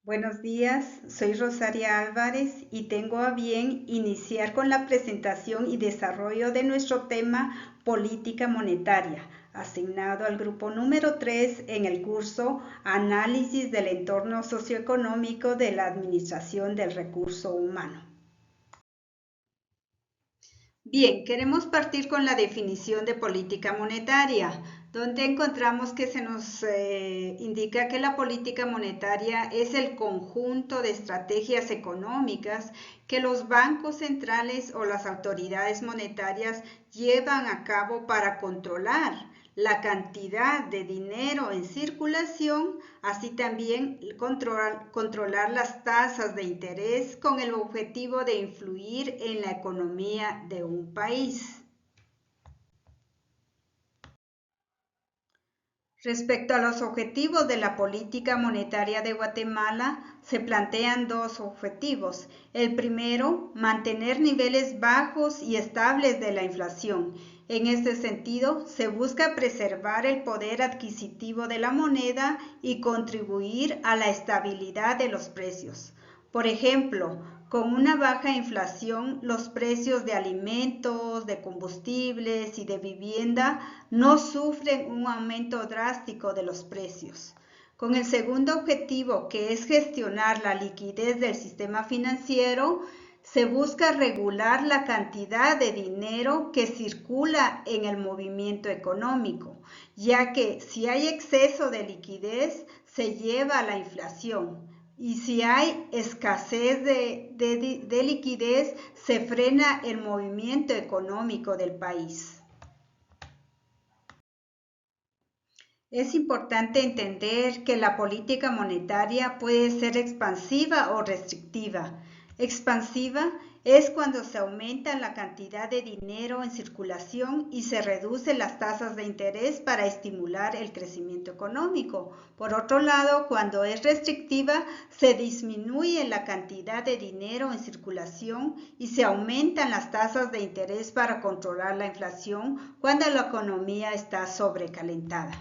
Buenos días, soy Rosaria Álvarez y tengo a bien iniciar con la presentación y desarrollo de nuestro tema Política Monetaria, asignado al grupo número 3 en el curso Análisis del entorno socioeconómico de la Administración del Recurso Humano. Bien, queremos partir con la definición de política monetaria, donde encontramos que se nos indica que la política monetaria es el conjunto de estrategias económicas que los bancos centrales o las autoridades monetarias llevan a cabo para controlar la cantidad de dinero en circulación, así también controlar las tasas de interés con el objetivo de influir en la economía de un país. Respecto a los objetivos de la política monetaria de Guatemala, se plantean dos objetivos. El primero, mantener niveles bajos y estables de la inflación. En este sentido, se busca preservar el poder adquisitivo de la moneda y contribuir a la estabilidad de los precios. Por ejemplo, con una baja inflación, los precios de alimentos, de combustibles y de vivienda no sufren un aumento drástico de los precios. Con el segundo objetivo, que es gestionar la liquidez del sistema financiero, se busca regular la cantidad de dinero que circula en el movimiento económico, ya que si hay exceso de liquidez, se lleva a la inflación. Y si hay escasez de liquidez, se frena el movimiento económico del país. Es importante entender que la política monetaria puede ser expansiva o restrictiva. Expansiva es cuando se aumenta la cantidad de dinero en circulación y se reducen las tasas de interés para estimular el crecimiento económico. Por otro lado, cuando es restrictiva, se disminuye la cantidad de dinero en circulación y se aumentan las tasas de interés para controlar la inflación cuando la economía está sobrecalentada.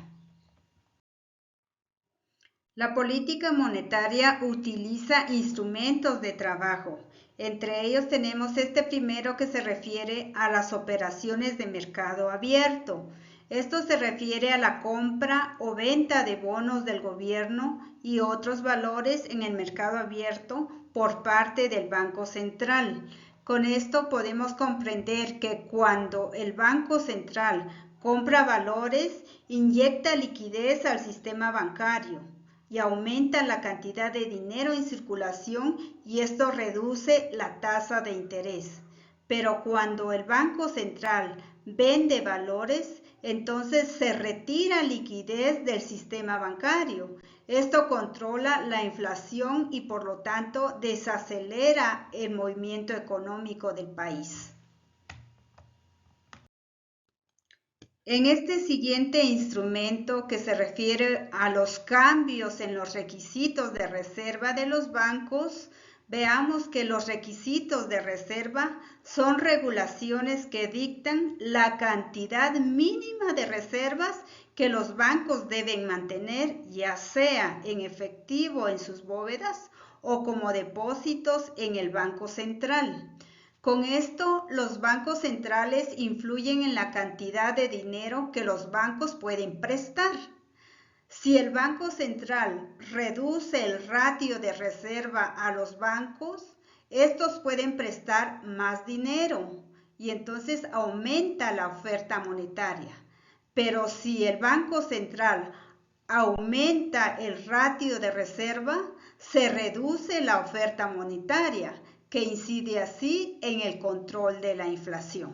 La política monetaria utiliza instrumentos de trabajo. Entre ellos tenemos este primero que se refiere a las operaciones de mercado abierto. Esto se refiere a la compra o venta de bonos del gobierno y otros valores en el mercado abierto por parte del Banco Central. Con esto podemos comprender que cuando el Banco Central compra valores, inyecta liquidez al sistema bancario y aumenta la cantidad de dinero en circulación y esto reduce la tasa de interés. Pero cuando el Banco Central vende valores, entonces se retira liquidez del sistema bancario. Esto controla la inflación y por lo tanto desacelera el movimiento económico del país. En este siguiente instrumento que se refiere a los cambios en los requisitos de reserva de los bancos, veamos que los requisitos de reserva son regulaciones que dictan la cantidad mínima de reservas que los bancos deben mantener, ya sea en efectivo en sus bóvedas o como depósitos en el Banco Central. Con esto, los bancos centrales influyen en la cantidad de dinero que los bancos pueden prestar. Si el Banco Central reduce el ratio de reserva a los bancos, estos pueden prestar más dinero y entonces aumenta la oferta monetaria. Pero si el Banco Central aumenta el ratio de reserva, se reduce la oferta monetaria, que incide así en el control de la inflación.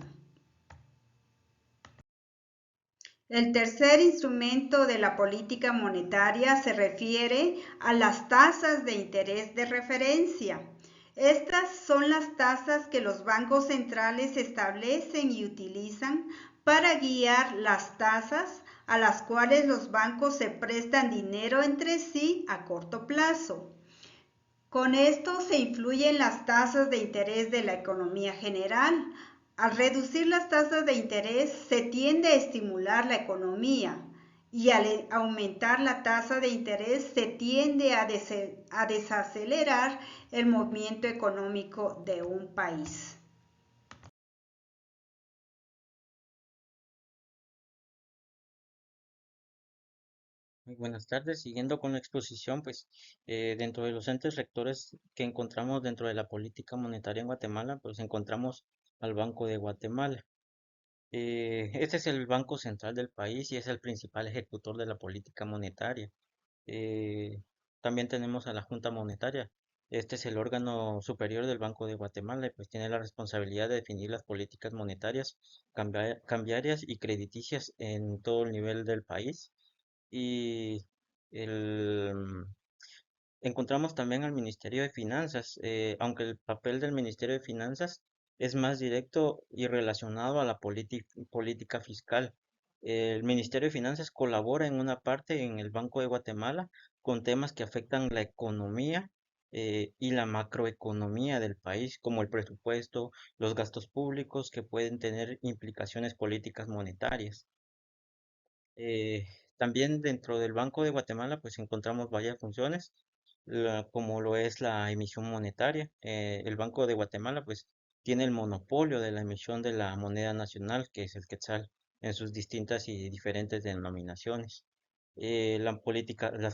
El tercer instrumento de la política monetaria se refiere a las tasas de interés de referencia. Estas son las tasas que los bancos centrales establecen y utilizan para guiar las tasas a las cuales los bancos se prestan dinero entre sí a corto plazo. Con esto se influyen las tasas de interés de la economía general. Al reducir las tasas de interés se tiende a estimular la economía y al aumentar la tasa de interés se tiende a desacelerar el movimiento económico de un país. Muy buenas tardes. Siguiendo con la exposición, pues dentro de los entes rectores que encontramos dentro de la política monetaria en Guatemala, pues encontramos al Banco de Guatemala. Este es el banco central del país y es el principal ejecutor de la política monetaria. Eh, También tenemos a la Junta Monetaria. Este es el órgano superior del Banco de Guatemala y pues tiene la responsabilidad de definir las políticas monetarias, cambiarias y crediticias en todo el nivel del país. Y el, encontramos también al Ministerio de Finanzas, aunque el papel del Ministerio de Finanzas es más directo y relacionado a la política fiscal. El Ministerio de Finanzas colabora en una parte en el Banco de Guatemala con temas que afectan la economía y la macroeconomía del país, como el presupuesto, los gastos públicos que pueden tener implicaciones políticas monetarias. Eh, También dentro del Banco de Guatemala pues encontramos varias funciones, como lo es la emisión monetaria. El Banco de Guatemala pues tiene el monopolio de la emisión de la moneda nacional, que es el quetzal, en sus distintas y diferentes denominaciones. Las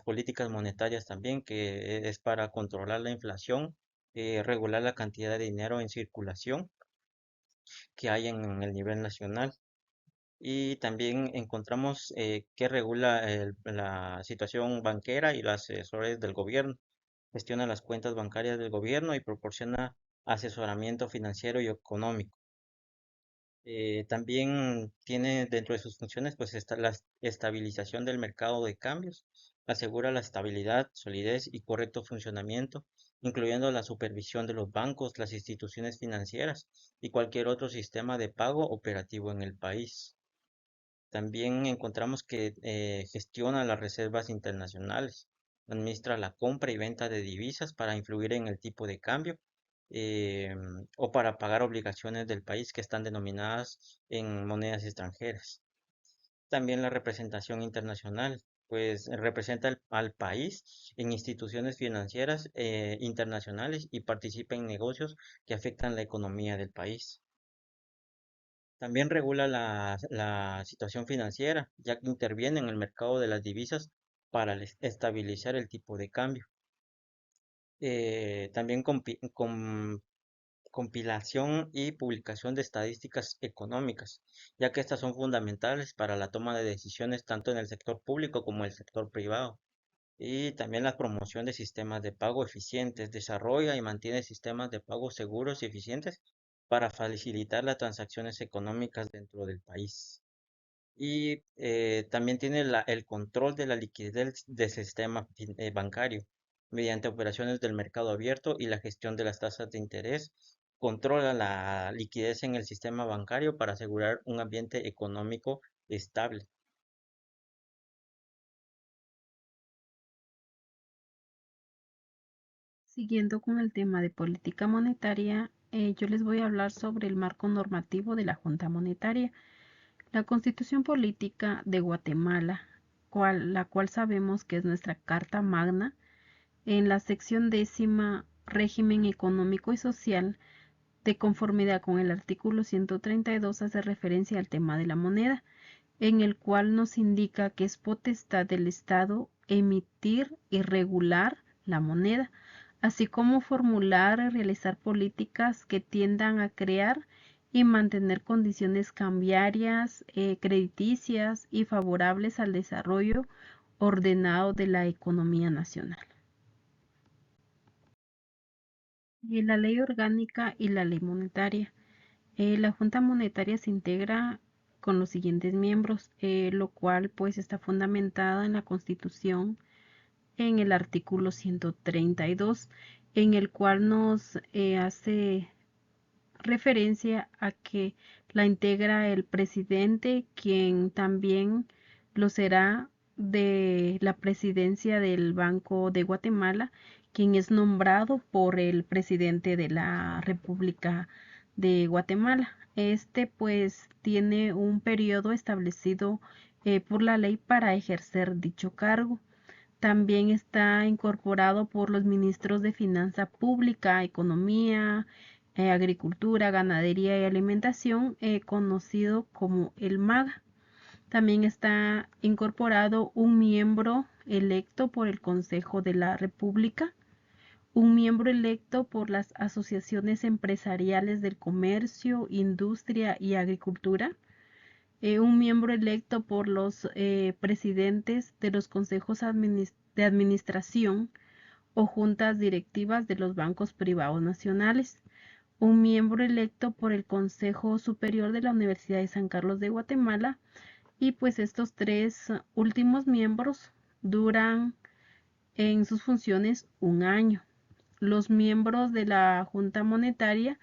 políticas monetarias también, que es para controlar la inflación, regular la cantidad de dinero en circulación que hay en el nivel nacional. Y también encontramos que regula la situación banquera y los asesores del gobierno, gestiona las cuentas bancarias del gobierno y proporciona asesoramiento financiero y económico. También tiene dentro de sus funciones pues está la estabilización del mercado de cambios, asegura la estabilidad, solidez y correcto funcionamiento, incluyendo la supervisión de los bancos, las instituciones financieras y cualquier otro sistema de pago operativo en el país. También encontramos que gestiona las reservas internacionales, administra la compra y venta de divisas para influir en el tipo de cambio o para pagar obligaciones del país que están denominadas en monedas extranjeras. También la representación internacional, pues representa al país en instituciones financieras internacionales y participa en negocios que afectan la economía del país. También regula la situación financiera, ya que interviene en el mercado de las divisas para estabilizar el tipo de cambio. También compilación y publicación de estadísticas económicas, ya que estas son fundamentales para la toma de decisiones tanto en el sector público como en el sector privado. Y también la promoción de sistemas de pago eficientes, desarrolla y mantiene sistemas de pago seguros y eficientes para facilitar las transacciones económicas dentro del país. Y también tiene el control de la liquidez del sistema bancario mediante operaciones del mercado abierto y la gestión de las tasas de interés. Controla la liquidez en el sistema bancario para asegurar un ambiente económico estable. Siguiendo con el tema de política monetaria, yo les voy a hablar sobre el marco normativo de la Junta Monetaria. La Constitución Política de Guatemala, la cual sabemos que es nuestra Carta Magna, en la sección 10, régimen económico y social, de conformidad con el artículo 132, hace referencia al tema de la moneda, en el cual nos indica que es potestad del Estado emitir y regular la moneda, así como formular y realizar políticas que tiendan a crear y mantener condiciones cambiarias, crediticias y favorables al desarrollo ordenado de la economía nacional. Y la ley orgánica y la ley monetaria. La Junta Monetaria se integra con los siguientes miembros, lo cual pues está fundamentada en la Constitución en el artículo 132, en el cual nos hace referencia a que la integra el presidente, quien también lo será de la presidencia del Banco de Guatemala, quien es nombrado por el presidente de la República de Guatemala. Este pues tiene un periodo establecido por la ley para ejercer dicho cargo. También está incorporado por los ministros de Finanza Pública, Economía, Agricultura, Ganadería y Alimentación, conocido como el MAGA. También está incorporado un miembro electo por el Consejo de la República, un miembro electo por las asociaciones empresariales del comercio, industria y agricultura, un miembro electo por los presidentes de los consejos de administración o juntas directivas de los bancos privados nacionales, un miembro electo por el Consejo Superior de la Universidad de San Carlos de Guatemala, y pues estos tres últimos miembros duran en sus funciones un año. Los miembros de la Junta Monetaria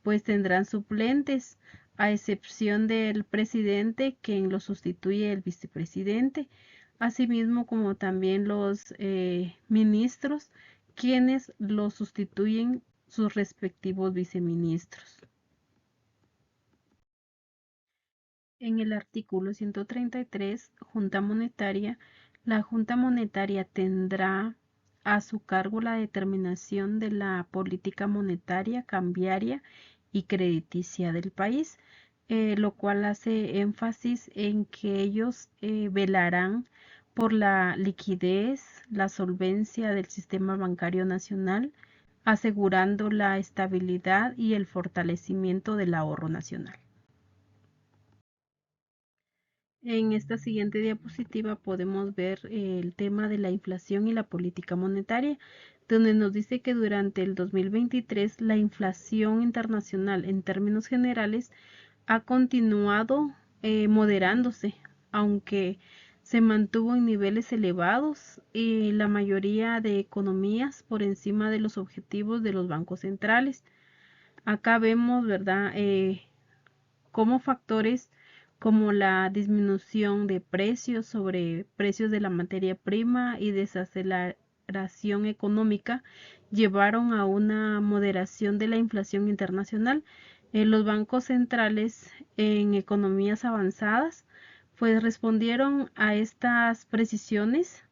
pues tendrán suplentes, a excepción del presidente, quien lo sustituye el vicepresidente, asimismo como también los ministros, quienes lo sustituyen sus respectivos viceministros. En el artículo 133, Junta Monetaria, la Junta Monetaria tendrá a su cargo la determinación de la política monetaria, cambiaria y crediticia del país, lo cual hace énfasis en que ellos velarán por la liquidez, la solvencia del sistema bancario nacional, asegurando la estabilidad y el fortalecimiento del ahorro nacional. En esta siguiente diapositiva podemos ver el tema de la inflación y la política monetaria, donde nos dice que durante el 2023 la inflación internacional en términos generales ha continuado moderándose, aunque se mantuvo en niveles elevados y la mayoría de economías por encima de los objetivos de los bancos centrales. Acá vemos, ¿verdad?, cómo factores como la disminución de precios sobre precios de la materia prima y desaceleración económica llevaron a una moderación de la inflación internacional. Los bancos centrales en economías avanzadas pues respondieron a estas precisiones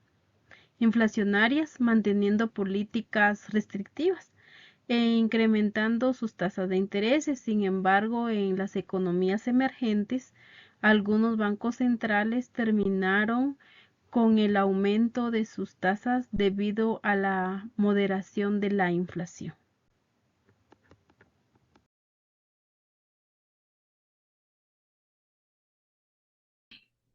inflacionarias manteniendo políticas restrictivas e incrementando sus tasas de intereses. Sin embargo, en las economías emergentes, algunos bancos centrales terminaron con el aumento de sus tasas debido a la moderación de la inflación.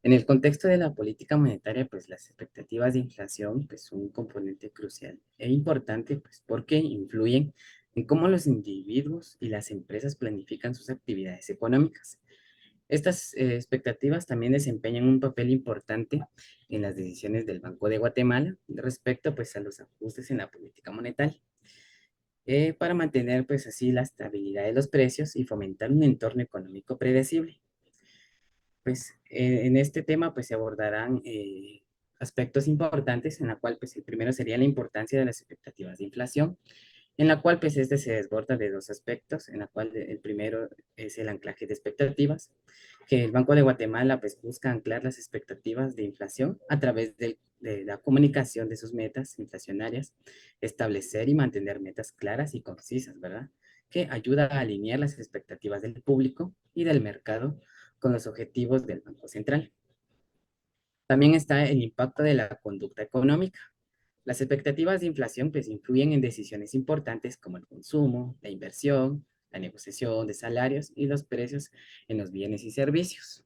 En el contexto de la política monetaria, pues las expectativas de inflación pues, son un componente crucial e importante pues, porque influyen en cómo los individuos y las empresas planifican sus actividades económicas. Estas expectativas también desempeñan un papel importante en las decisiones del Banco de Guatemala respecto pues, a los ajustes en la política monetaria, para mantener pues, así la estabilidad de los precios y fomentar un entorno económico predecible. Pues en este tema pues se abordarán aspectos importantes en la cual pues el primero sería la importancia de las expectativas de inflación, en la cual pues este se desborda de dos aspectos, en la cual el primero es el anclaje de expectativas, que el Banco de Guatemala pues busca anclar las expectativas de inflación a través de la comunicación de sus metas inflacionarias, establecer y mantener metas claras y concisas, ¿verdad?, que ayuda a alinear las expectativas del público y del mercado con los objetivos del Banco Central. También está el impacto de la conducta económica. Las expectativas de inflación pues influyen en decisiones importantes como el consumo, la inversión, la negociación de salarios y los precios en los bienes y servicios.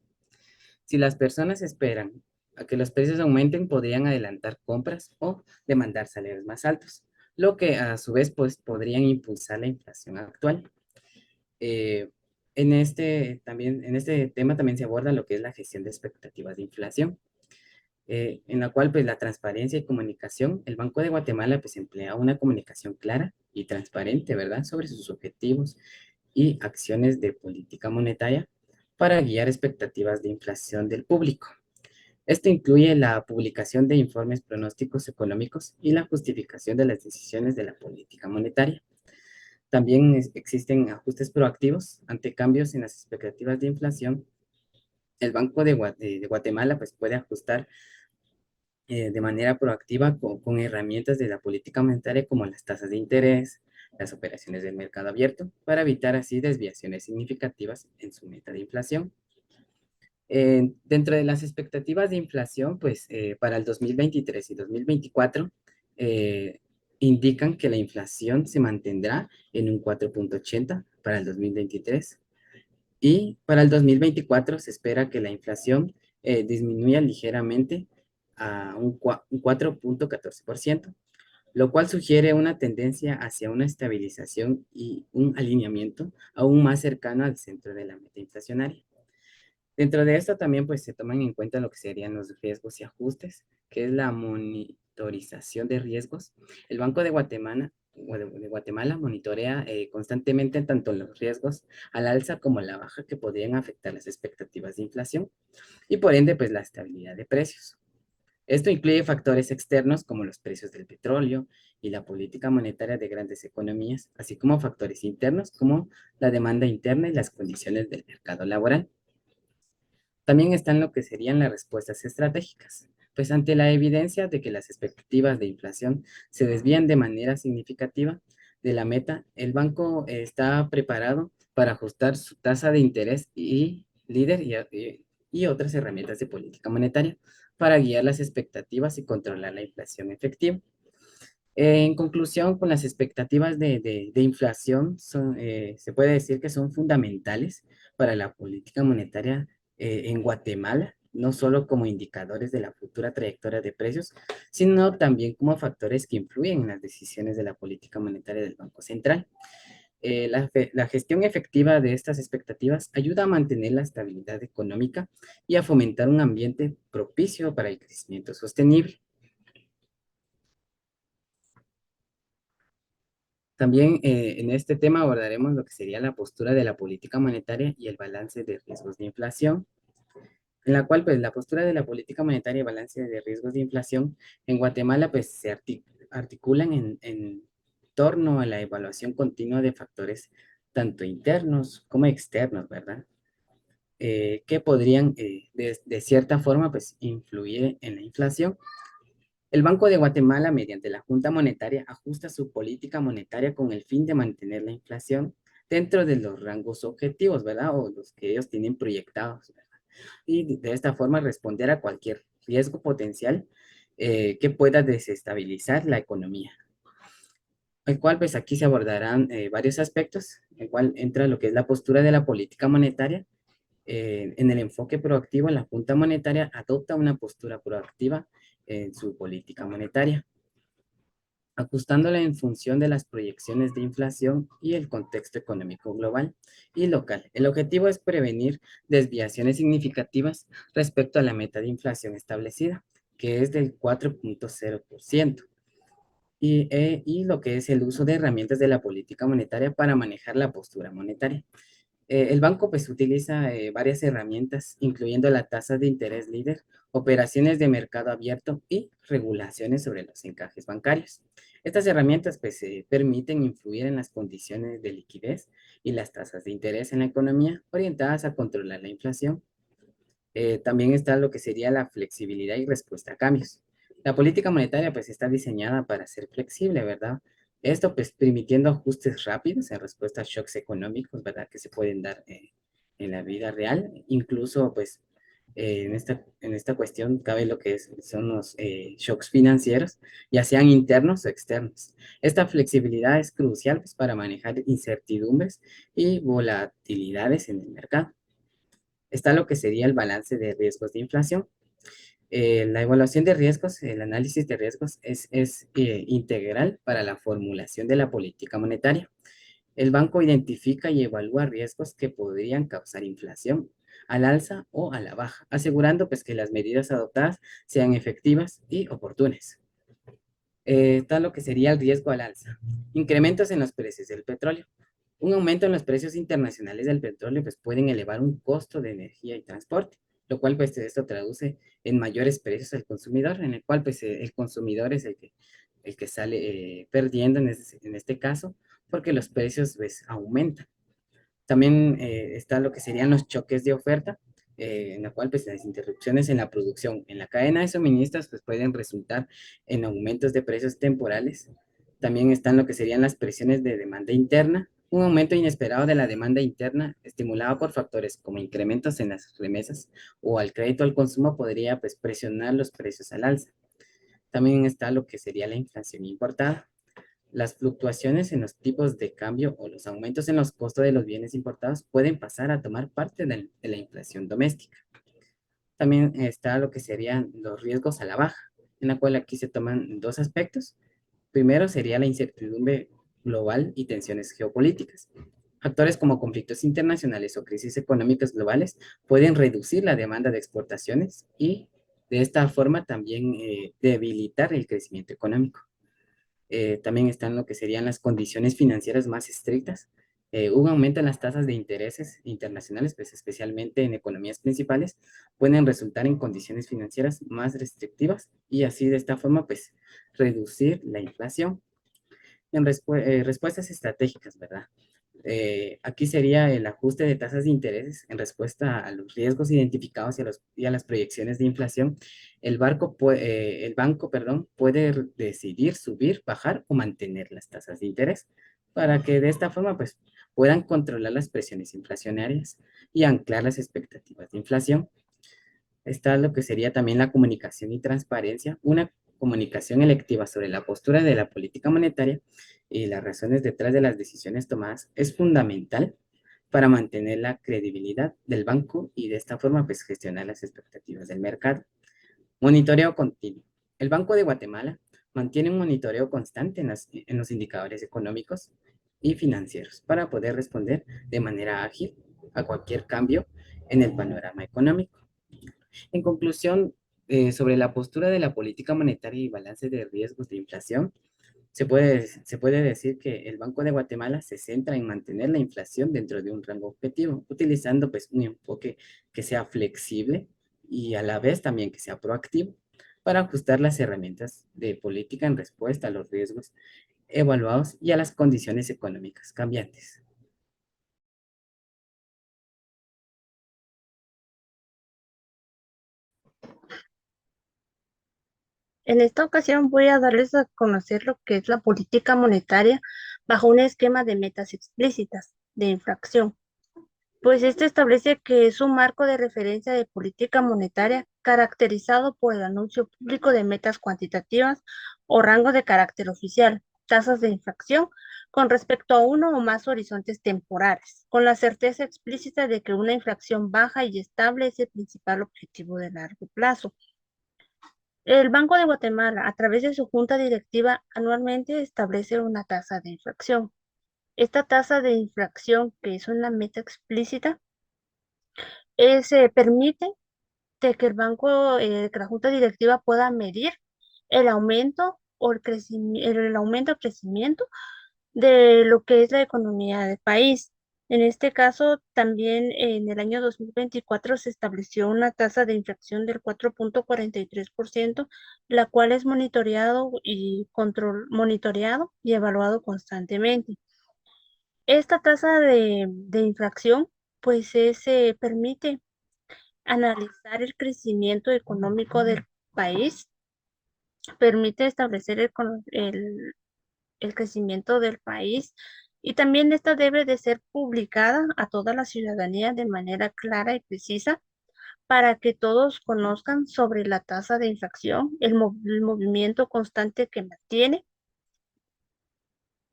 Si las personas esperan a que los precios aumenten, podrían adelantar compras o demandar salarios más altos, lo que a su vez pues podrían impulsar la inflación actual. En este tema también se aborda lo que es la gestión de expectativas de inflación, en la cual pues la transparencia y comunicación, el Banco de Guatemala pues emplea una comunicación clara y transparente, ¿verdad?, sobre sus objetivos y acciones de política monetaria para guiar expectativas de inflación del público. Esto incluye la publicación de informes pronósticos económicos y la justificación de las decisiones de la política monetaria. También existen ajustes proactivos ante cambios en las expectativas de inflación el Banco de Guatemala pues puede ajustar de manera proactiva con herramientas de la política monetaria como las tasas de interés, las operaciones del mercado abierto, para evitar así desviaciones significativas en su meta de inflación. Dentro de las expectativas de inflación, pues para el 2023 y 2024, eh, indican que la inflación se mantendrá en un 4,80 para el 2023 y para el 2024 se espera que la inflación disminuya ligeramente a un 4,14%, lo cual sugiere una tendencia hacia una estabilización y un alineamiento aún más cercano al centro de la meta inflacionaria. Dentro de esto también pues se toman en cuenta lo que serían los riesgos y ajustes, que es la monitorización de riesgos. El Banco de Guatemala, de Guatemala monitorea constantemente tanto los riesgos al alza como a la baja que podrían afectar las expectativas de inflación y por ende pues la estabilidad de precios. Esto incluye factores externos como los precios del petróleo y la política monetaria de grandes economías, así como factores internos como la demanda interna y las condiciones del mercado laboral. También están lo que serían las respuestas estratégicas, pues ante la evidencia de que las expectativas de inflación se desvían de manera significativa de la meta, el banco está preparado para ajustar su tasa de interés y líder y otras herramientas de política monetaria para guiar las expectativas y controlar la inflación efectiva. En conclusión, con las expectativas de inflación, se puede decir que son fundamentales para la política monetaria en Guatemala, no solo como indicadores de la futura trayectoria de precios, sino también como factores que influyen en las decisiones de la política monetaria del Banco Central. La gestión efectiva de estas expectativas ayuda a mantener la estabilidad económica y a fomentar un ambiente propicio para el crecimiento sostenible. También en este tema abordaremos lo que sería la postura de la política monetaria y el balance de riesgos de inflación, en la cual pues la postura de la política monetaria y balance de riesgos de inflación en Guatemala pues se articulan en torno a la evaluación continua de factores tanto internos como externos, ¿verdad? Que podrían de cierta forma pues influir en la inflación. El Banco de Guatemala, mediante la Junta Monetaria, ajusta su política monetaria con el fin de mantener la inflación dentro de los rangos objetivos, ¿verdad? O los que ellos tienen proyectados, ¿verdad? Y de esta forma responder a cualquier riesgo potencial que pueda desestabilizar la economía. El cual, pues aquí se abordarán varios aspectos, el cual entra lo que es la postura de la política monetaria. En el enfoque proactivo, la Junta Monetaria adopta una postura proactiva en su política monetaria, ajustándola en función de las proyecciones de inflación y el contexto económico global y local. El objetivo es prevenir desviaciones significativas respecto a la meta de inflación establecida, que es del 4,0%, y lo que es el uso de herramientas de la política monetaria para manejar la postura monetaria. El banco pues utiliza varias herramientas, incluyendo la tasa de interés líder, operaciones de mercado abierto y regulaciones sobre los encajes bancarios. Estas herramientas pues permiten influir en las condiciones de liquidez y las tasas de interés en la economía, orientadas a controlar la inflación. También está lo que sería la flexibilidad y respuesta a cambios. La política monetaria pues está diseñada para ser flexible, ¿verdad? Esto pues permitiendo ajustes rápidos en respuesta a shocks económicos, ¿verdad? Que se pueden dar en la vida real. Incluso pues en esta cuestión cabe lo que son los shocks financieros, ya sean internos o externos. Esta flexibilidad es crucial pues, para manejar incertidumbres y volatilidades en el mercado. Está lo que sería el balance de riesgos de inflación. La evaluación de riesgos, el análisis de riesgos es integral para la formulación de la política monetaria. El banco identifica y evalúa riesgos que podrían causar inflación al alza o a la baja, asegurando pues que las medidas adoptadas sean efectivas y oportunas. Está lo que sería el riesgo al alza. Incrementos en los precios del petróleo. Un aumento en los precios internacionales del petróleo pues pueden elevar un costo de energía y transporte, lo cual pues esto traduce en mayores precios al consumidor, en el cual pues el consumidor es el que sale perdiendo en este caso, porque los precios pues aumentan. También está lo que serían los choques de oferta. en la cual pues las interrupciones en la producción, en la cadena de suministros, pues pueden resultar en aumentos de precios temporales. También están lo que serían las presiones de demanda interna, un aumento inesperado de la demanda interna estimulado por factores como incrementos en las remesas o al crédito al consumo podría pues presionar los precios al alza. También está lo que sería la inflación importada. Las fluctuaciones en los tipos de cambio o los aumentos en los costos de los bienes importados pueden pasar a tomar parte de la inflación doméstica. También está lo que serían los riesgos a la baja, en la cual aquí se toman dos aspectos. Primero sería la incertidumbre global y tensiones geopolíticas. Factores como conflictos internacionales o crisis económicas globales pueden reducir la demanda de exportaciones y de esta forma también debilitar el crecimiento económico. También están lo que serían las condiciones financieras más estrictas. Un aumento en las tasas de intereses internacionales, pues especialmente en economías principales, pueden resultar en condiciones financieras más restrictivas y así de esta forma, pues, reducir la inflación. En respuestas estratégicas, ¿verdad? Aquí sería el ajuste de tasas de interés en respuesta a los riesgos identificados y a las proyecciones de inflación. El banco, perdón, puede decidir subir, bajar o mantener las tasas de interés para que de esta forma pues, puedan controlar las presiones inflacionarias y anclar las expectativas de inflación. Está lo que sería también la comunicación y transparencia, una comunicación electiva sobre la postura de la política monetaria y las razones detrás de las decisiones tomadas es fundamental para mantener la credibilidad del banco y de esta forma pues gestionar las expectativas del mercado. Monitoreo continuo. El Banco de Guatemala mantiene un monitoreo constante en los indicadores económicos y financieros para poder responder de manera ágil a cualquier cambio en el panorama económico. En conclusión, sobre la postura de la política monetaria y balance de riesgos de inflación, se puede decir que el Banco de Guatemala se centra en mantener la inflación dentro de un rango objetivo, utilizando pues un enfoque que sea flexible y a la vez también que sea proactivo para ajustar las herramientas de política en respuesta a los riesgos evaluados y a las condiciones económicas cambiantes. En esta ocasión voy a darles a conocer lo que es la política monetaria bajo un esquema de metas explícitas de inflación. Pues este establece que es un marco de referencia de política monetaria caracterizado por el anuncio público de metas cuantitativas o rango de carácter oficial, tasas de inflación con respecto a uno o más horizontes temporales, con la certeza explícita de que una inflación baja y estable es el principal objetivo de largo plazo. El Banco de Guatemala, a través de su junta directiva, anualmente establece una tasa de inflación. Esta tasa de inflación, que es una meta explícita, permite de que el banco, que la junta directiva pueda medir el aumento o el aumento o crecimiento de lo que es la economía del país. En este caso, también en el año 2024 se estableció una tasa de inflación del 4.43%, la cual es monitoreado y evaluado constantemente. Esta tasa de inflación, pues, permite analizar el crecimiento económico del país, permite establecer el crecimiento del país y también esta debe de ser publicada a toda la ciudadanía de manera clara y precisa para que todos conozcan sobre la tasa de inflación, el movimiento constante que mantiene.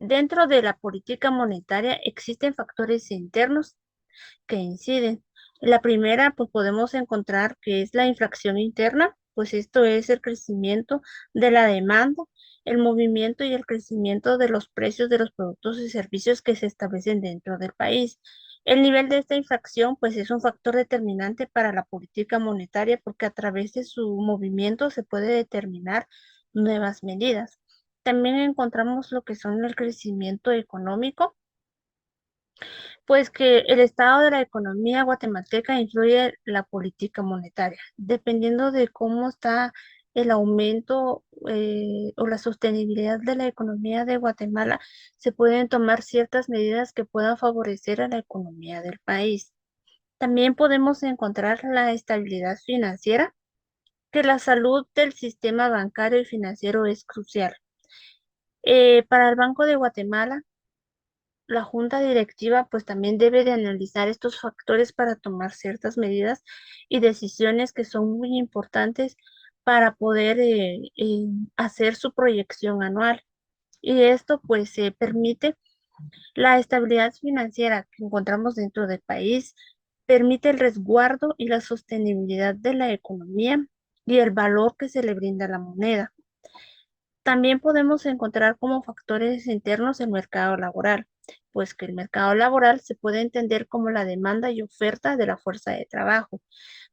Dentro de la política monetaria existen factores internos que inciden. La primera, pues podemos encontrar que es la inflación interna, pues esto es el crecimiento de la demanda, el movimiento y el crecimiento de los precios de los productos y servicios que se establecen dentro del país. El nivel de esta inflación, pues es un factor determinante para la política monetaria porque a través de su movimiento se puede determinar nuevas medidas. También encontramos lo que son el crecimiento económico, pues que el estado de la economía guatemalteca influye la política monetaria, dependiendo de cómo está el aumento o la sostenibilidad de la economía de Guatemala, se pueden tomar ciertas medidas que puedan favorecer a la economía del país. También podemos encontrar la estabilidad financiera, que la salud del sistema bancario y financiero es crucial. Para el Banco de Guatemala, la junta directiva pues también debe de analizar estos factores para tomar ciertas medidas y decisiones que son muy importantes para poder hacer su proyección anual. Y esto pues permite la estabilidad financiera que encontramos dentro del país, permite el resguardo y la sostenibilidad de la economía y el valor que se le brinda a la moneda. También podemos encontrar como factores internos el mercado laboral, pues que el mercado laboral se puede entender como la demanda y oferta de la fuerza de trabajo.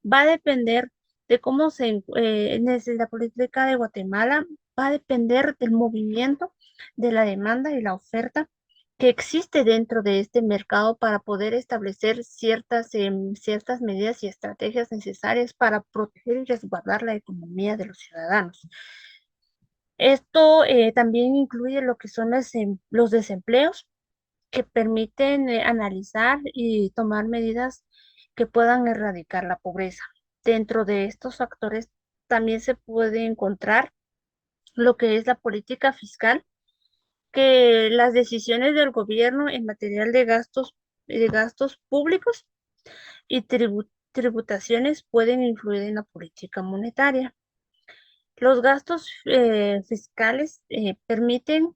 Va a depender de cómo desde la política de Guatemala, va a depender del movimiento de la demanda y la oferta que existe dentro de este mercado para poder establecer ciertas medidas y estrategias necesarias para proteger y resguardar la economía de los ciudadanos. Esto también incluye lo que son los desempleos, que permiten analizar y tomar medidas que puedan erradicar la pobreza. Dentro de estos factores también se puede encontrar lo que es la política fiscal, que las decisiones del gobierno en materia de gastos públicos y tributaciones pueden influir en la política monetaria. Los gastos fiscales permiten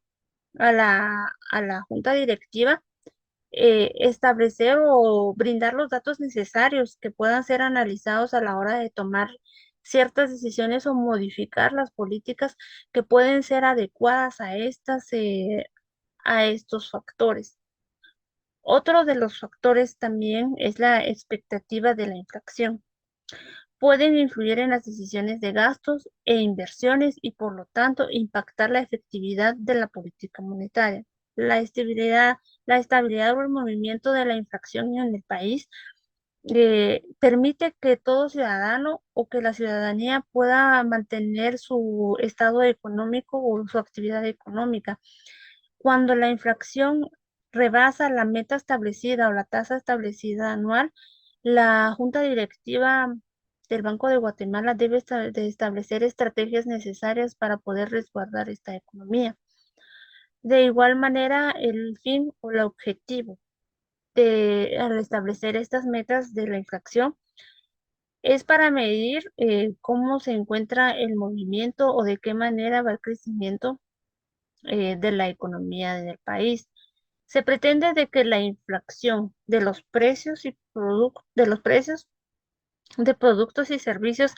a la junta directiva establecer o brindar los datos necesarios que puedan ser analizados a la hora de tomar ciertas decisiones o modificar las políticas que pueden ser adecuadas a estos factores. Otro de los factores también es la expectativa de la inflación. Pueden influir en las decisiones de gastos e inversiones y por lo tanto impactar la efectividad de la política monetaria. La estabilidad, la estabilidad o el movimiento de la inflación en el país permite que todo ciudadano o que la ciudadanía pueda mantener su estado económico o su actividad económica. Cuando la inflación rebasa la meta establecida o la tasa establecida anual, la junta directiva del Banco de Guatemala debe de establecer estrategias necesarias para poder resguardar esta economía. De igual manera, el fin o el objetivo al establecer estas metas de la inflación es para medir cómo se encuentra el movimiento o de qué manera va el crecimiento de la economía del país. Se pretende de que la inflación de los precios de productos y servicios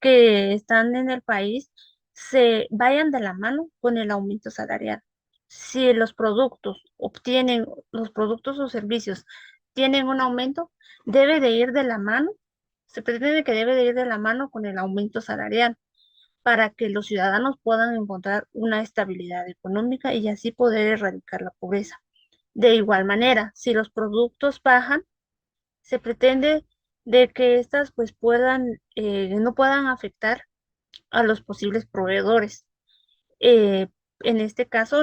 que están en el país se vayan de la mano con el aumento salarial. Si los productos o servicios tienen un aumento, debe de ir de la mano, se pretende que debe de ir de la mano con el aumento salarial para que los ciudadanos puedan encontrar una estabilidad económica y así poder erradicar la pobreza. De igual manera, si los productos bajan, se pretende de que éstas pues no puedan afectar a los posibles proveedores. Eh, en este caso,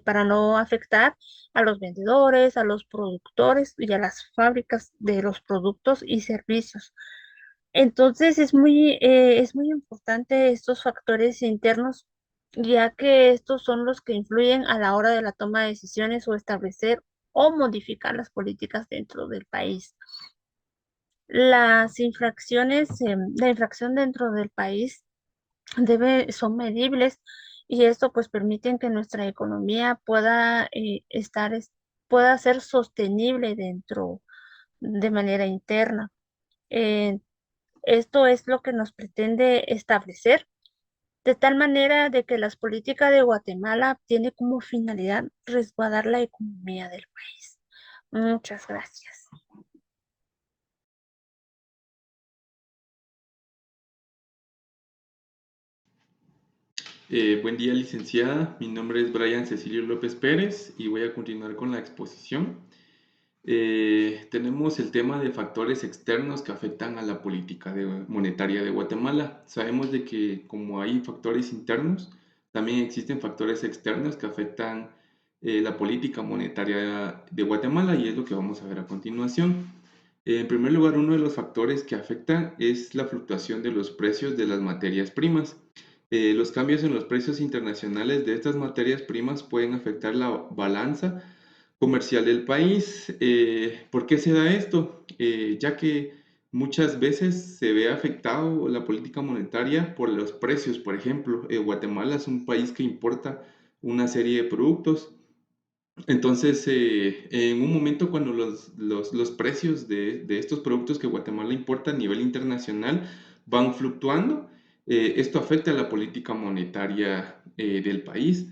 para no afectar a los vendedores, a los productores y a las fábricas de los productos y servicios. Entonces es muy importante estos factores internos, ya que estos son los que influyen a la hora de la toma de decisiones o establecer o modificar las políticas dentro del país. La infracción dentro del país son medibles y esto pues permiten que nuestra economía pueda ser sostenible de manera interna. Eh, Esto es lo que nos pretende establecer, de tal manera de que las políticas de Guatemala tiene como finalidad resguardar la economía del país. Muchas gracias. Buen día, licenciada. Mi nombre es Brian Cecilio López Pérez y voy a continuar con la exposición. Tenemos el tema de factores externos que afectan a la política monetaria de Guatemala. Sabemos de que como hay factores internos, también existen factores externos que afectan la política monetaria de Guatemala y es lo que vamos a ver a continuación. En primer lugar, uno de los factores que afectan es la fluctuación de los precios de las materias primas. Los cambios en los precios internacionales de estas materias primas pueden afectar la balanza comercial del país. ¿Por qué se da esto? Ya que muchas veces se ve afectado la política monetaria por los precios. Por ejemplo, Guatemala es un país que importa una serie de productos. Entonces, en un momento cuando los precios de estos productos que Guatemala importa a nivel internacional van fluctuando, esto afecta a la política monetaria del país.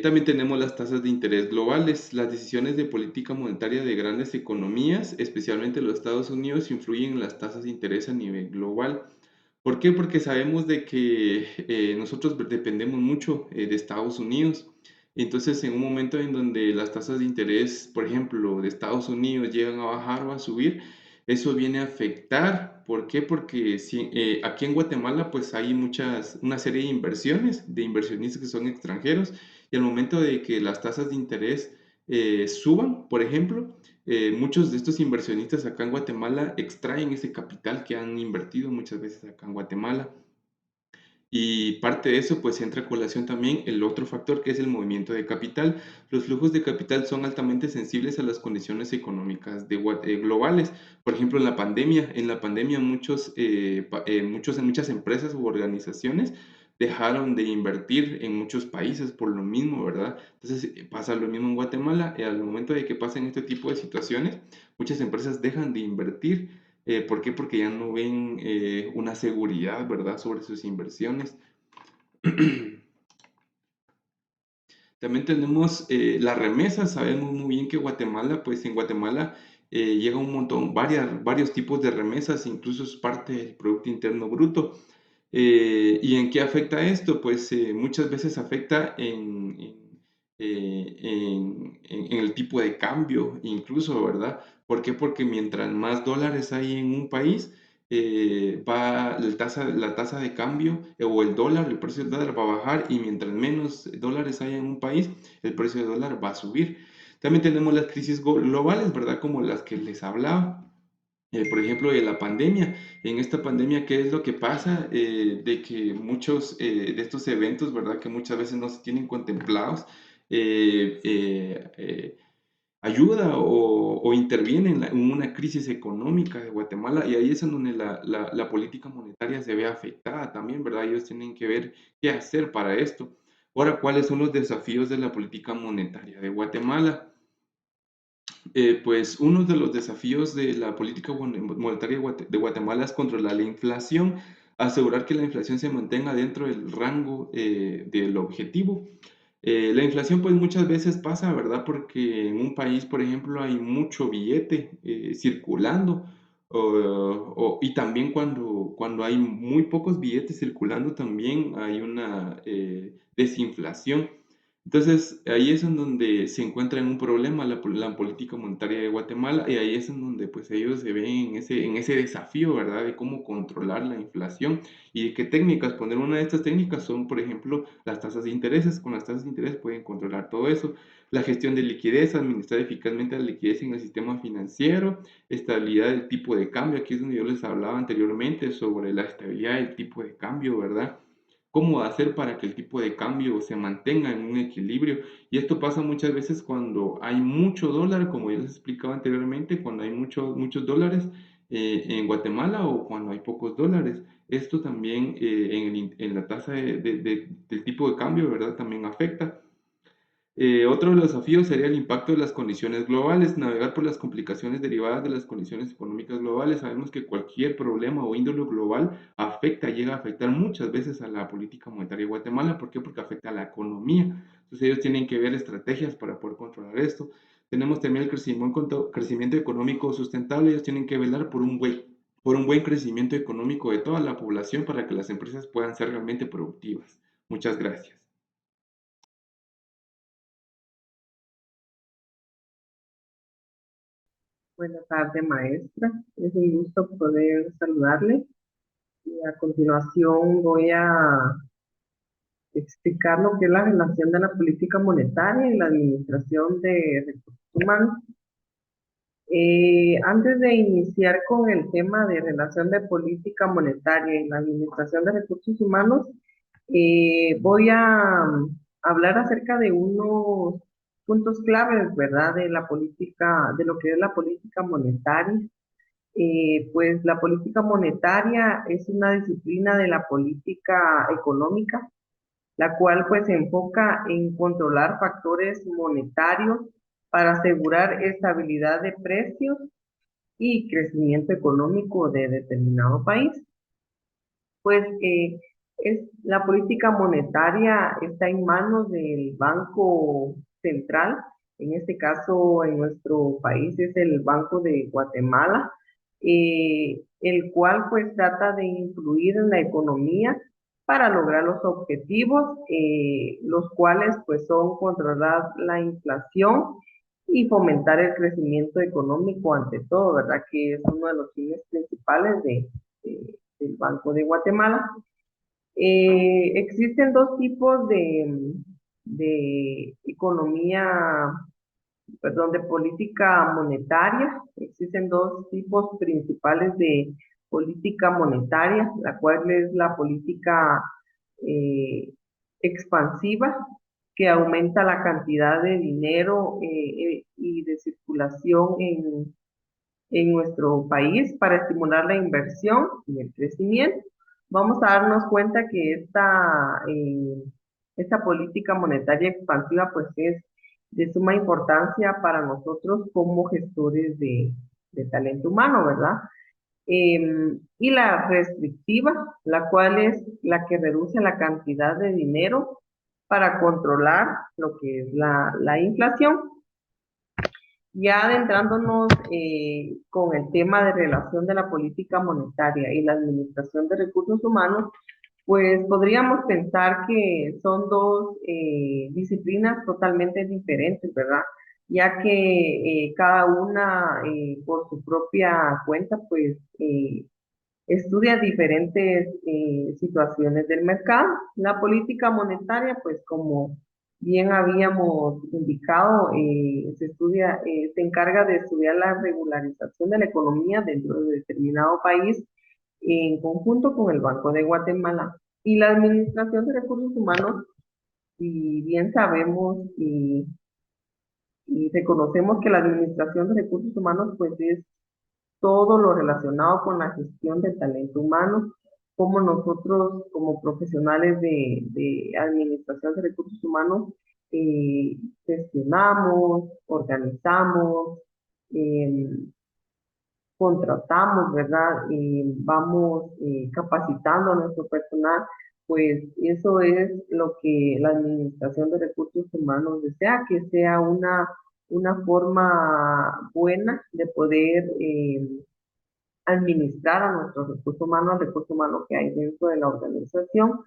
También tenemos las tasas de interés globales. Las decisiones de política monetaria de grandes economías, especialmente los Estados Unidos, influyen en las tasas de interés a nivel global. ¿Por qué? Porque sabemos de que nosotros dependemos mucho de Estados Unidos. Entonces, en un momento en donde las tasas de interés, por ejemplo, de Estados Unidos llegan a bajar o a subir, eso viene a afectar. ¿Por qué? Porque aquí en Guatemala pues hay una serie de inversiones, de inversionistas que son extranjeros, y al momento de que las tasas de interés suban, por ejemplo, muchos de estos inversionistas acá en Guatemala extraen ese capital que han invertido muchas veces acá en Guatemala. Y parte de eso pues entra a colación también el otro factor que es el movimiento de capital. Los flujos de capital son altamente sensibles a las condiciones económicas globales. Por ejemplo, en la pandemia muchas empresas u organizaciones dejaron de invertir en muchos países por lo mismo, ¿verdad? Entonces pasa lo mismo en Guatemala. Al momento de que pasen este tipo de situaciones, muchas empresas dejan de invertir. ¿Por qué? Porque ya no ven una seguridad, ¿verdad?, sobre sus inversiones. También tenemos las remesas. Sabemos muy bien que Guatemala, pues en Guatemala llega un montón, varios tipos de remesas, incluso es parte del Producto Interno Bruto. ¿Y en qué afecta esto? Pues muchas veces afecta en el tipo de cambio, incluso, ¿verdad? ¿Por qué? Porque mientras más dólares hay en un país, va la tasa de cambio o el precio del dólar va a bajar, y mientras menos dólares haya en un país, el precio del dólar va a subir. También tenemos las crisis globales, ¿verdad? Como las que les hablaba. Por ejemplo, de la pandemia. En esta pandemia, ¿qué es lo que pasa? De que muchos de estos eventos, ¿verdad? Que muchas veces no se tienen contemplados, eh, eh, eh, ayuda o interviene en una crisis económica de Guatemala, y ahí es en donde la política monetaria se ve afectada también, ¿verdad? Ellos tienen que ver qué hacer para esto. Ahora, ¿cuáles son los desafíos de la política monetaria de Guatemala? Pues uno de los desafíos de la política monetaria de Guatemala es controlar la inflación, asegurar que la inflación se mantenga dentro del rango del objetivo. La inflación pues muchas veces pasa, ¿verdad? Porque en un país, por ejemplo, hay mucho billete circulando, y también cuando hay muy pocos billetes circulando también hay una desinflación. Entonces, ahí es en donde se encuentra en un problema la política monetaria de Guatemala, y ahí es en donde pues ellos se ven en ese desafío, ¿verdad? De cómo controlar la inflación y de qué técnicas. Poner una de estas técnicas son, por ejemplo, las tasas de intereses. Con las tasas de interés pueden controlar todo eso. La gestión de liquidez, administrar eficazmente la liquidez en el sistema financiero, estabilidad del tipo de cambio. Aquí es donde yo les hablaba anteriormente sobre la estabilidad del tipo de cambio, ¿verdad? Cómo hacer para que el tipo de cambio se mantenga en un equilibrio. Y esto pasa muchas veces cuando hay mucho dólar, como ya les explicaba anteriormente, cuando hay muchos dólares en Guatemala, o cuando hay pocos dólares. Esto también en la tasa del tipo de cambio, ¿verdad? También afecta. Otro de los desafíos sería el impacto de las condiciones globales, navegar por las complicaciones derivadas de las condiciones económicas globales. Sabemos que cualquier problema o índole global llega a afectar muchas veces a la política monetaria de Guatemala. ¿Por qué? Porque afecta a la economía. Entonces ellos tienen que ver estrategias para poder controlar esto. Tenemos también el crecimiento económico sustentable. Ellos tienen que velar por un buen crecimiento económico de toda la población para que las empresas puedan ser realmente productivas. Muchas gracias. Buenas tardes, maestra. Es un gusto poder saludarle. Y a continuación voy a explicar lo que es la relación de la política monetaria y la administración de recursos humanos. Antes de iniciar con el tema de relación de política monetaria y la administración de recursos humanos, voy a hablar acerca de unos puntos claves, ¿verdad? De la política, de lo que es la política monetaria. Pues la política monetaria es una disciplina de la política económica, la cual pues se enfoca en controlar factores monetarios para asegurar estabilidad de precios y crecimiento económico de determinado país. Pues la política monetaria está en manos del Banco Central, en este caso en nuestro país es el Banco de Guatemala, el cual pues trata de influir en la economía para lograr los objetivos, los cuales pues son controlar la inflación y fomentar el crecimiento económico ante todo, ¿verdad? Que es uno de los fines principales del Banco de Guatemala. Existen dos tipos de economía, perdón, de política monetaria. Existen dos tipos principales de política monetaria, la cual es la política expansiva, que aumenta la cantidad de dinero y de circulación en nuestro país para estimular la inversión y el crecimiento. Vamos a darnos cuenta que esta política monetaria expansiva pues es de suma importancia para nosotros como gestores de talento humano, ¿verdad? Y la restrictiva, la cual es la que reduce la cantidad de dinero para controlar lo que es la inflación. Ya adentrándonos con el tema de relación de la política monetaria y la administración de recursos humanos, pues podríamos pensar que son dos disciplinas totalmente diferentes, ¿verdad? Ya que cada una por su propia cuenta, pues estudia diferentes situaciones del mercado. La política monetaria, pues como bien habíamos indicado, se encarga de estudiar la regularización de la economía dentro de determinado país en conjunto con el Banco de Guatemala. Y la administración de recursos humanos, si bien sabemos y reconocemos que la administración de recursos humanos pues es todo lo relacionado con la gestión del talento humano, como nosotros como profesionales de administración de recursos humanos gestionamos, organizamos, contratamos, ¿verdad? Vamos capacitando a nuestro personal, pues eso es lo que la administración de recursos humanos desea, que sea una forma buena de poder administrar a nuestros recursos humanos, al recurso humano que hay dentro de la organización.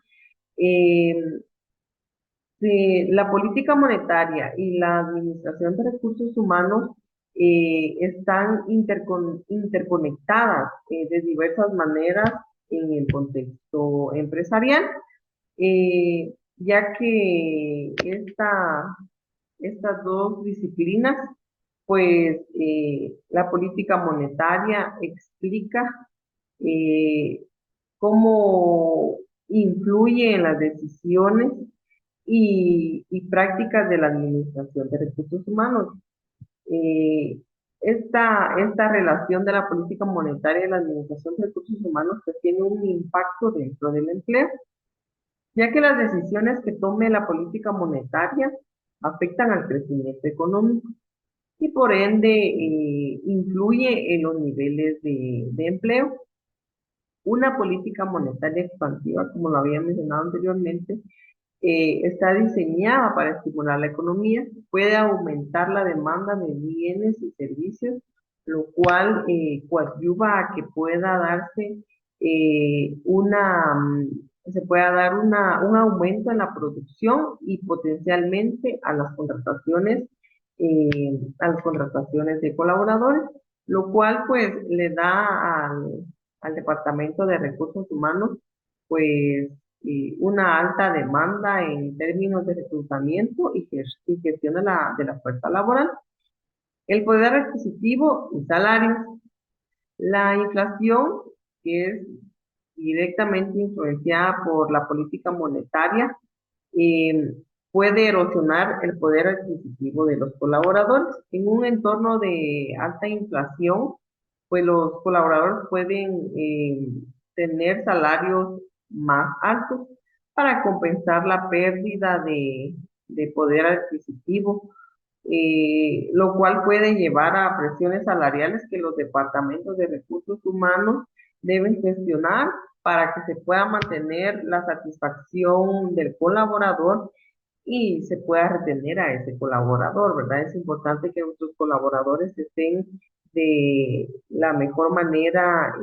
La política monetaria y la administración de recursos humanos están interconectadas de diversas maneras en el contexto empresarial, ya que estas dos disciplinas, pues la política monetaria explica cómo influye en las decisiones y prácticas de la administración de recursos humanos. Esta relación de la política monetaria y la administración de recursos humanos pues, tiene un impacto dentro del empleo, ya que las decisiones que tome la política monetaria afectan al crecimiento económico y por ende influye en los niveles de empleo. Una política monetaria expansiva, como lo había mencionado anteriormente, está diseñada para estimular la economía, puede aumentar la demanda de bienes y servicios, lo cual coadyuva a que pueda darse se pueda dar un aumento en la producción y potencialmente a las contrataciones de colaboradores, lo cual pues le da al Departamento de Recursos Humanos pues una alta demanda en términos de reclutamiento y gestión de la fuerza laboral. el poder adquisitivo y salarios. La inflación, que es directamente influenciada por la política monetaria, puede erosionar el poder adquisitivo de los colaboradores. En un entorno de alta inflación, pues los colaboradores pueden tener salarios más altos para compensar la pérdida de poder adquisitivo, lo cual puede llevar a presiones salariales que los departamentos de recursos humanos deben gestionar para que se pueda mantener la satisfacción del colaborador y se pueda retener a ese colaborador, ¿verdad? Es importante que nuestros colaboradores estén de la mejor manera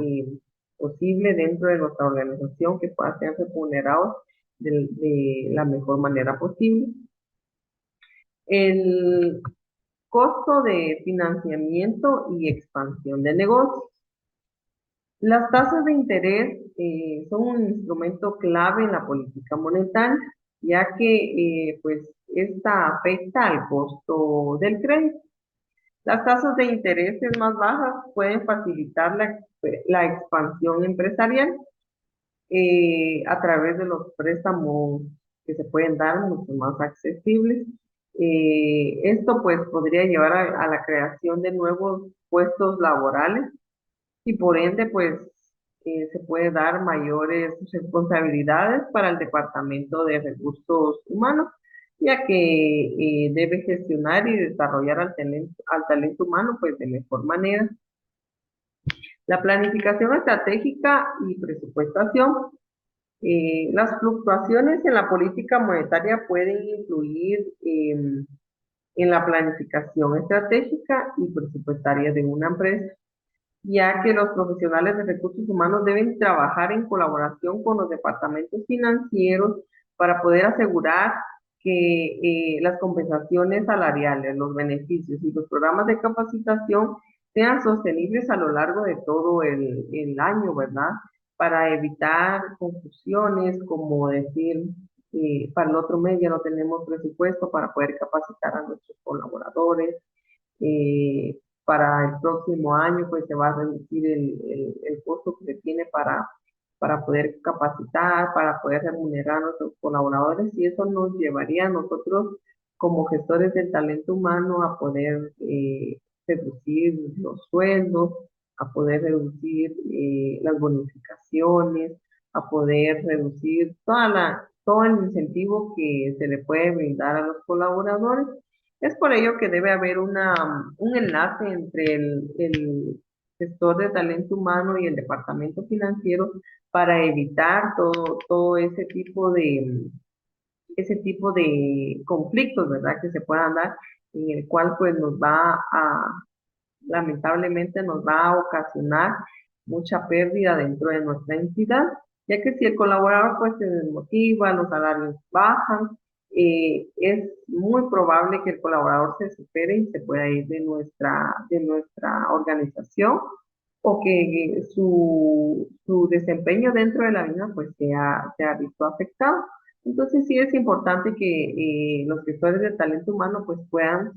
posible dentro de nuestra organización, que puedan ser remunerados de la mejor manera posible. El costo de financiamiento y expansión de negocios. Las tasas de interés son un instrumento clave en la política monetaria, ya que pues esta afecta al costo del crédito. Las tasas de intereses más bajas pueden facilitar la expansión empresarial a través de los préstamos que se pueden dar mucho más accesibles. Esto pues podría llevar a la creación de nuevos puestos laborales y por ende pues se puede dar mayores responsabilidades para el Departamento de Recursos Humanos, ya que debe gestionar y desarrollar al talento humano pues de mejor manera. La planificación estratégica y presupuestación. Las fluctuaciones en la política monetaria pueden influir en la planificación estratégica y presupuestaria de una empresa, ya que los profesionales de recursos humanos deben trabajar en colaboración con los departamentos financieros para poder asegurar que las compensaciones salariales, los beneficios y los programas de capacitación sean sostenibles a lo largo de todo el año, ¿verdad? Para evitar confusiones como decir, para el otro mes ya no tenemos presupuesto para poder capacitar a nuestros colaboradores, para el próximo año pues se va a reducir el costo que se tiene para poder capacitar, para poder remunerar a nuestros colaboradores, y eso nos llevaría a nosotros como gestores del talento humano a poder reducir los sueldos, a poder reducir las bonificaciones, a poder reducir todo el incentivo que se le puede brindar a los colaboradores. Es por ello que debe haber un enlace entre el gestor de talento humano y el departamento financiero para evitar todo ese tipo de conflictos, ¿verdad? Que se puedan dar, en el cual pues lamentablemente nos va a ocasionar mucha pérdida dentro de nuestra entidad, ya que si el colaborador pues se desmotiva, los salarios bajan, es muy probable que el colaborador se supere y se pueda ir de nuestra organización, o que su desempeño dentro de la misma pues sea visto afectado. Entonces sí es importante que los gestores de talento humano pues puedan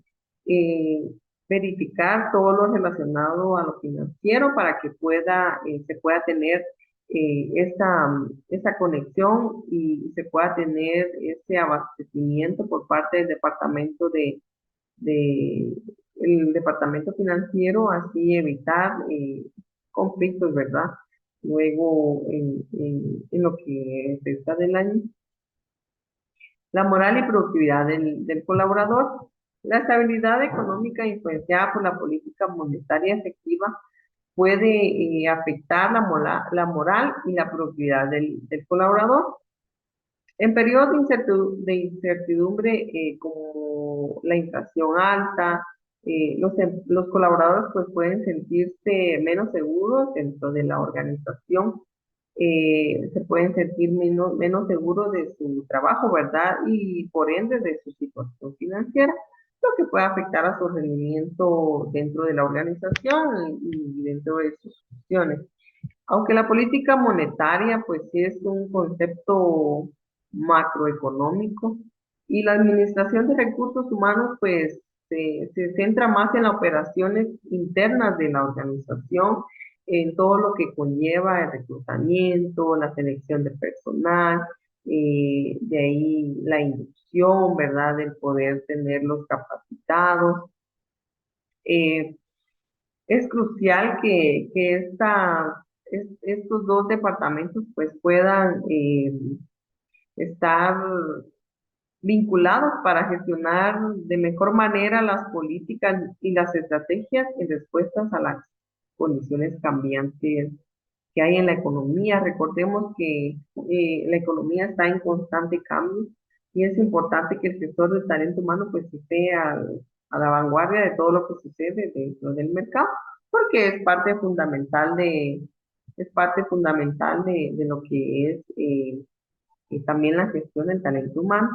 verificar todo lo relacionado a lo financiero para que se pueda tener esa conexión y se pueda tener ese abastecimiento por parte del departamento el departamento financiero, así evitar conflictos, ¿verdad? Luego en lo que resta del año. La moral y productividad del colaborador. La estabilidad económica influenciada por la política monetaria efectiva puede afectar la moral y la productividad del colaborador. En periodos de incertidumbre como la inflación alta, los colaboradores pues pueden sentirse menos seguros dentro de la organización, se pueden sentir menos seguros de su trabajo, ¿verdad? Y por ende de su situación financiera, lo que puede afectar a su rendimiento dentro de la organización y dentro de sus funciones. Aunque la política monetaria pues es un concepto macroeconómico y la administración de recursos humanos pues se centra más en las operaciones internas de la organización, en todo lo que conlleva el reclutamiento, la selección de personal, de ahí la inducción, ¿verdad? El poder tenerlos capacitados. Es crucial que estos dos departamentos pues puedan estar vinculados para gestionar de mejor manera las políticas y las estrategias en respuestas a las condiciones cambiantes que hay en la economía. Recordemos que la economía está en constante cambio y es importante que el sector del talento humano pues esté a la vanguardia de todo lo que sucede dentro del mercado, porque es parte fundamental de lo que es también la gestión del talento humano.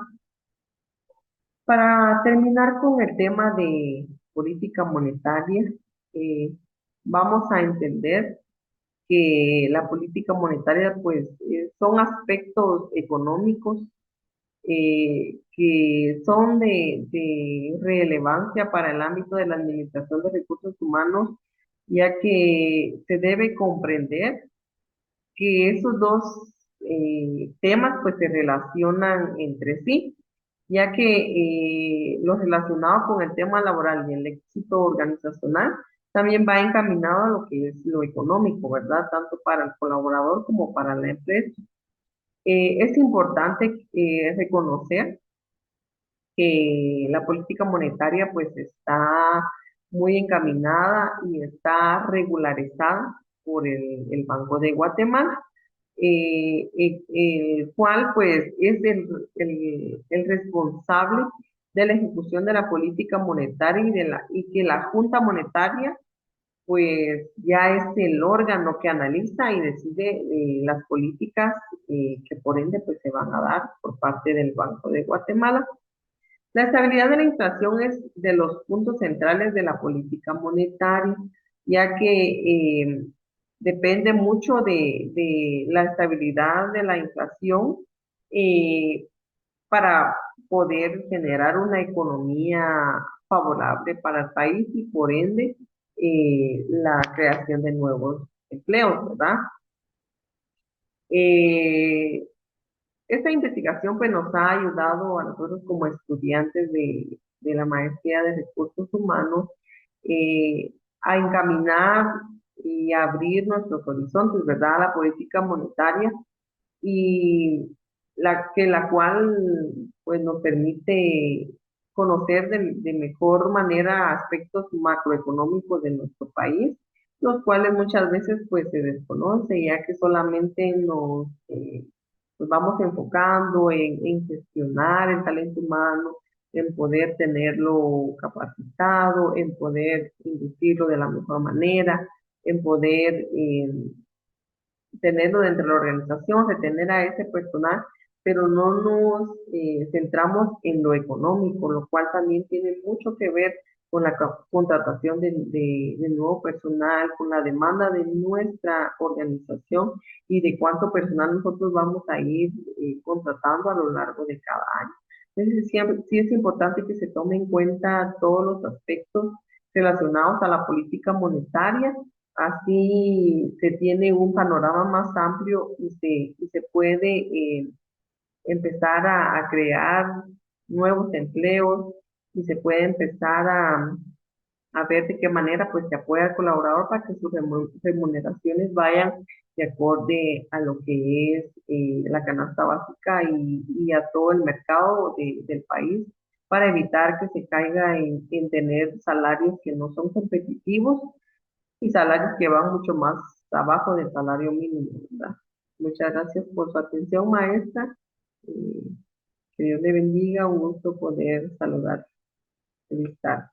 Para terminar con el tema de política monetaria, vamos a entender que la política monetaria pues son aspectos económicos que son de relevancia para el ámbito de la administración de recursos humanos, ya que se debe comprender que esos dos temas pues se relacionan entre sí, ya que lo relacionado con el tema laboral y el éxito organizacional también va encaminado a lo que es lo económico, ¿verdad? Tanto para el colaborador como para la empresa. Es importante reconocer que la política monetaria pues está muy encaminada y está regularizada por el Banco de Guatemala, el cual pues es el responsable de la ejecución de la política monetaria y que la Junta Monetaria pues ya es el órgano que analiza y decide las políticas que por ende pues se van a dar por parte del Banco de Guatemala. La estabilidad de la inflación es de los puntos centrales de la política monetaria, ya que depende mucho de la estabilidad de la inflación para poder generar una economía favorable para el país y por ende la creación de nuevos empleos, ¿verdad? Esta investigación pues nos ha ayudado a nosotros como estudiantes de la maestría de recursos humanos a encaminar y abrir nuestros horizontes, ¿verdad? A la política monetaria y la cual pues nos permite conocer de mejor manera aspectos macroeconómicos de nuestro país, los cuales muchas veces pues se desconoce, ya que solamente nos vamos enfocando en gestionar el talento humano, en poder tenerlo capacitado, en poder inducirlo de la mejor manera, en poder tenerlo dentro de la organización, retener a ese personal, pero no nos centramos en lo económico, lo cual también tiene mucho que ver con la contratación de nuevo personal, con la demanda de nuestra organización y de cuánto personal nosotros vamos a ir contratando a lo largo de cada año. Entonces, sí es importante que se tome en cuenta todos los aspectos relacionados a la política monetaria. Así se tiene un panorama más amplio y se puede empezar a crear nuevos empleos y se puede empezar a ver de qué manera pues se apoya al colaborador para que sus remuneraciones vayan de acorde a lo que es la canasta básica y a todo el mercado del país, para evitar que se caiga en tener salarios que no son competitivos y salarios que van mucho más abajo del salario mínimo, ¿verdad? Muchas gracias por su atención, maestra. Que Dios le bendiga, un gusto poder saludar. Feliz tarde.